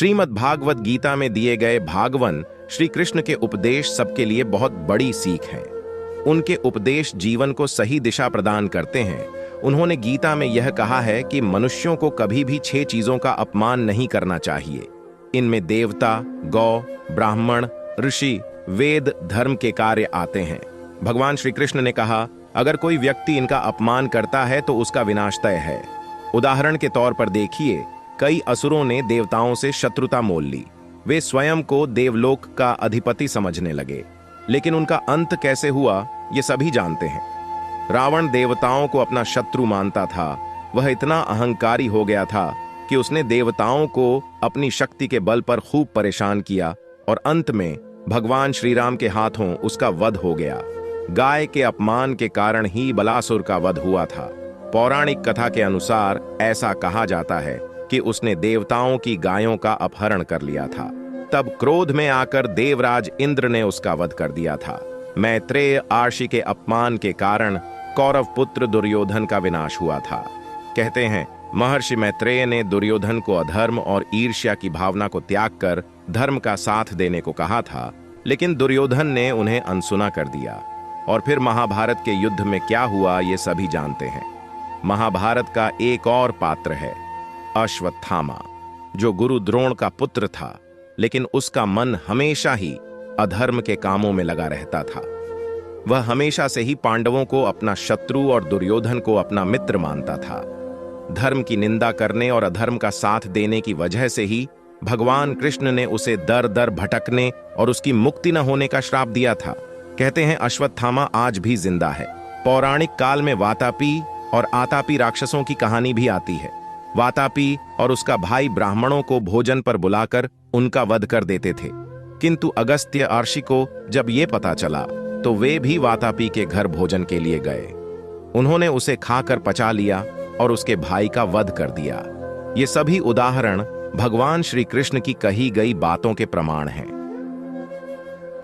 श्रीमद् भागवत गीता में दिए गए भागवन श्री कृष्ण के उपदेश सबके लिए बहुत बड़ी सीख हैं। उनके उपदेश जीवन को सही दिशा प्रदान करते हैं। उन्होंने गीता में यह कहा है कि मनुष्यों को कभी भी 6 चीजों का अपमान नहीं करना चाहिए। इनमें देवता, गौ, ब्राह्मण, ऋषि, वेद, धर्म के कार्य आते हैं। भगवान श्री कृष्ण ने कहा, अगर कोई व्यक्ति इनका अपमान करता है तो उसका विनाश तय है। उदाहरण के तौर पर देखिए, कई असुरों ने देवताओं से शत्रुता मोल ली। वे स्वयं को देवलोक का अधिपति समझने लगे, लेकिन उनका अंत कैसे हुआ ये सभी जानते हैं। रावण देवताओं को अपना शत्रु मानता था। वह इतना अहंकारी हो गया था कि उसने देवताओं को अपनी शक्ति के बल पर खूब परेशान किया और अंत में भगवान श्री राम के हाथों उसका वध हो गया। गाय के अपमान के कारण ही बलासुर का वध हुआ था। पौराणिक कथा के अनुसार ऐसा कहा जाता है कि उसने देवताओं की गायों का अपहरण कर लिया था। तब क्रोध में आकर देवराज इंद्र ने उसका वध कर दिया था। मैत्रेय आर्षि के अपमान के कारण कौरव पुत्र दुर्योधन का विनाश हुआ था। कहते हैं, महर्षि मैत्रेय ने दुर्योधन को अधर्म और ईर्ष्या की भावना को त्याग कर धर्म का साथ देने को कहा था, लेकिन दुर्योधन ने उन्हें अनसुना कर दिया। और फिर महाभारत के युद्ध में क्या हुआ ये सभी जानते हैं। महाभारत का एक और पात्र है अश्वत्थामा, जो गुरु द्रोण का पुत्र था, लेकिन उसका मन हमेशा ही अधर्म के कामों में लगा रहता था। वह हमेशा से ही पांडवों को अपना शत्रु और दुर्योधन को अपना मित्र मानता था। धर्म की निंदा करने और अधर्म का साथ देने की वजह से ही भगवान कृष्ण ने उसे दर दर भटकने और उसकी मुक्ति न होने का श्राप दिया था। कहते हैं अश्वत्थामा आज भी जिंदा है। पौराणिक काल में वातापी और आतापी राक्षसों की कहानी भी आती है। वातापी और उसका भाई ब्राह्मणों को भोजन पर बुलाकर उनका वध कर देते थे, किंतु अगस्त्य ऋषि को जब ये पता चला तो वे भी वातापी के घर भोजन के लिए गए। उन्होंने उसे खाकर पचा लिया और उसके भाई का वध कर दिया। ये सभी उदाहरण भगवान श्री कृष्ण की कही गई बातों के प्रमाण हैं।